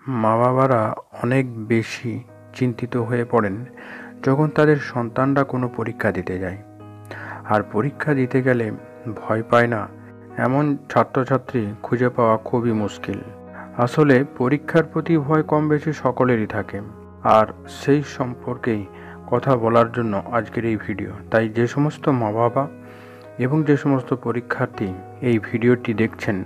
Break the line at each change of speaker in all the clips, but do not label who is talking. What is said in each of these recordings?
মা-বাবারা অনেক বেশি চিন্তিত হয়ে পড়েন যখন তাদের সন্তানরা কোনো পরীক্ষা দিতে যায়। আর পরীক্ষা দিতে গেলে ভয় পায় না এমন ছাত্রছাত্রী খুঁজে পাওয়া খুবই মুশকিল। আসলে পরীক্ষার প্রতি ভয় কম বেশি সকলেরই থাকে, আর সেই সম্পর্কেই কথা বলার জন্য আজকের এই ভিডিও। তাই যে সমস্ত মা বাবা এবং যে সমস্ত পরীক্ষার্থী এই ভিডিওটি দেখছেন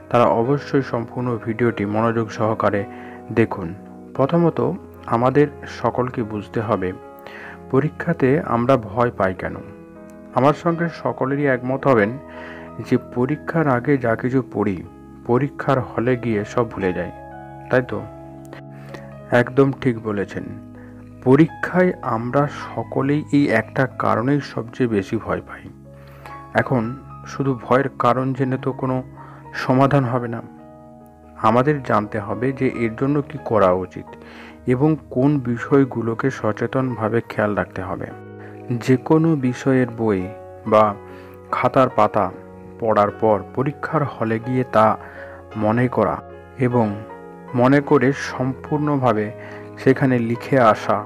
তারা অবশ্যই সম্পূর্ণ ভিডিওটি মনোযোগ সহকারে দেখুন। প্রথমত আমাদের সকলকে বুঝতে হবে পরীক্ষাতে আমরা ভয় পাই কেন। আমার সঙ্গে সকলেরই একমত হবেন যে পরীক্ষার আগে যা কিছু পড়ি পরীক্ষার হলে গিয়ে সব ভুলে যাই, তাই তো? একদম ঠিক বলেছেন। পরীক্ষায় আমরা সকলেই এই একটা কারণেই সবচেয়ে বেশি ভয় পাই। এখন শুধু ভয়ের কারণ জেনে তো কোনো সমাধান হবে না। আমাদের জানতে হবে যে এর জন্য কি করা উচিত এবং কোন বিষয়গুলোকে সচেতনভাবে খেয়াল রাখতে হবে। যে কোনো বিষয়ের বই বা খাতার পাতা পড়ার পর পরীক্ষার হলে গিয়ে তা মনে করা এবং মনে করে সম্পূর্ণভাবে সেখানে লিখে আসা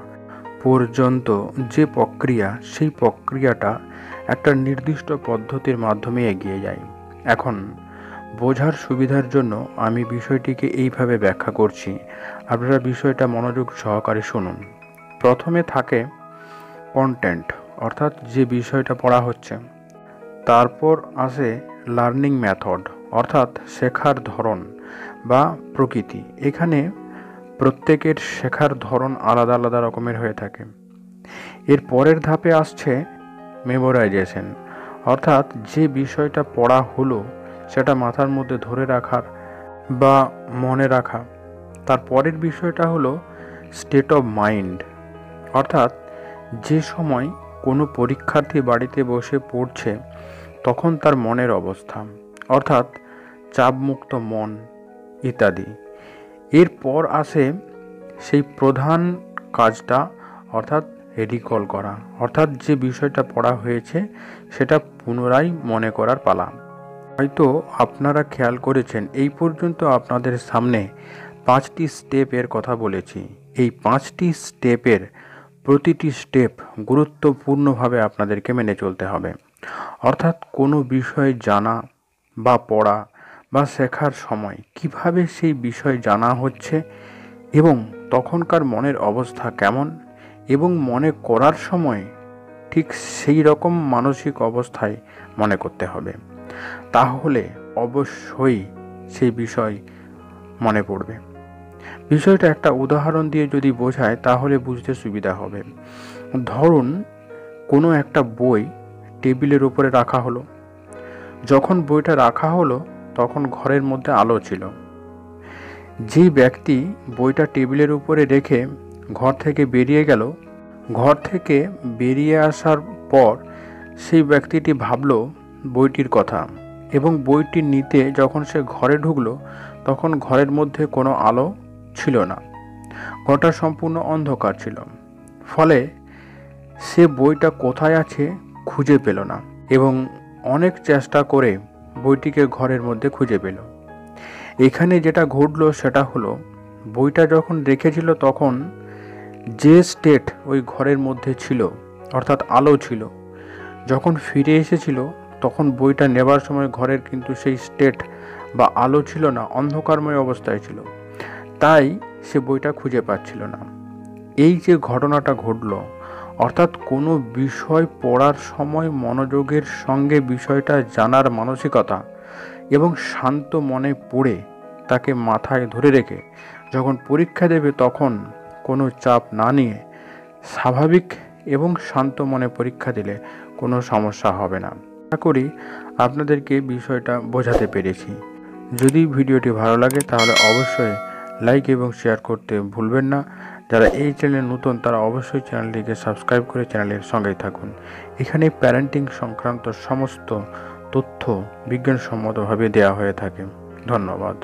পর্যন্ত যে প্রক্রিয়া, সেই প্রক্রিয়াটা একটা নির্দিষ্ট পদ্ধতির মাধ্যমে এগিয়ে যায়। এখন বোঝার সুবিধার জন্য আমি বিষয়টিকে এইভাবে ব্যাখ্যা করছি, আপনারা বিষয়টা মনোযোগ সহকারে শুনুন। প্রথমে থাকে কন্টেন্ট, অর্থাৎ যে বিষয়টা পড়া হচ্ছে। তারপর আসে লার্নিং মেথড, অর্থাৎ শেখার ধরন বা প্রকৃতি। এখানে প্রত্যেকের শেখার ধরন আলাদা আলাদা রকমের হয়ে থাকে। এর পরের ধাপে আসছে মেমোরাইজেশন, অর্থাৎ যে বিষয়টা পড়া হলো সেটা মাথার মধ্যে ধরে রাখার বা মনে রাখা। তার পরের বিষয়টা হলো স্টেট অফ মাইন্ড, অর্থাৎ যে সময় কোনো পরীক্ষার্থী বাড়িতে বসে পড়ছে তখন তার মনের অবস্থা, অর্থাৎ চাপমুক্ত মন ইত্যাদি। এরপর আসে সেই প্রধান কাজটা, অর্থাৎ রিকল করা, অর্থাৎ যে বিষয়টা পড়া হয়েছে সেটা পুনরায় মনে করার পালা। হয়তো আপনারা খেয়াল করেছেন এই পর্যন্ত আপনাদের সামনে 5টি স্টেপের কথা বলেছি। এই 5টি স্টেপের প্রতিটি স্টেপ গুরুত্বপূর্ণভাবে আপনাদেরকে মেনে চলতে হবে। অর্থাৎ কোনো বিষয় জানা বা পড়া বা শেখার সময় কিভাবে সেই বিষয় জানা হচ্ছে এবং তখনকার মনের অবস্থা কেমন, এবং মনে করার সময় ঠিক সেই রকম মানসিক অবস্থায় মনে করতে হবে। তাহলে অবশ্যই সেই বিষয় মনে পড়বে। বিষয়টা একটা উদাহরণ দিয়ে যদি বোঝায় তাহলে বুঝতে সুবিধা হবে। ধরুন কোনো একটা বই টেবিলের উপরে রাখা হলো। যখন বইটা রাখা হলো তখন ঘরের মধ্যে আলো ছিল। যে ব্যক্তি বইটা টেবিলের উপরে রেখে ঘর থেকে বেরিয়ে গেল, ঘর থেকে বেরিয়ে আসার পর সেই ব্যক্তিটি ভাবল বইটির কথা, এবং বইটি নিতে যখন সে ঘরে ঢুকলো তখন ঘরের মধ্যে কোনো আলো ছিল না, ঘরটা সম্পূর্ণ অন্ধকার ছিল। ফলে সে বইটা কোথায় আছে খুঁজে পেল না এবং অনেক চেষ্টা করে বইটিকে ঘরের মধ্যে খুঁজে পেল। এখানে যেটা ঘটলো সেটা হলো বইটা যখন রেখেছিল তখন যে স্টেট ওই ঘরের মধ্যে ছিল, অর্থাৎ আলো ছিল, যখন ফিরে এসেছিল তখন বইটা নেবার সময় ঘরের কিন্তু সেই স্টেট বা আলো ছিল না, অন্ধকারময় অবস্থায় ছিল। তাই সে বইটা খুঁজে পাচ্ছিল না। এই যে ঘটনাটা ঘটলো, অর্থাৎ কোনো বিষয় পড়ার সময় মনোযোগের সঙ্গে বিষয়টা জানার মানসিকতা এবং শান্ত মনে পড়ে তাকে মাথায় ধরে রেখে যখন পরীক্ষা দেবে তখন কোনো চাপ না নিয়ে স্বাভাবিক এবং শান্ত মনে পরীক্ষা দিলে কোনো সমস্যা হবে না। আশা করি আপনাদেরকে বিষয়টা বোঝাতে পেরেছি। যদি ভিডিওটি ভালো লাগে তাহলে অবশ্যই লাইক এবং শেয়ার করতে ভুলবেন না। যারা এই চ্যানেলে নতুন তারা অবশ্যই চ্যানেলটিকে সাবস্ক্রাইব করে চ্যানেলের সঙ্গেই থাকুন। এখানে প্যারেন্টিং সংক্রান্ত সমস্ত তথ্য বিজ্ঞানসম্মতভাবে দেওয়া হয়ে থাকে। ধন্যবাদ।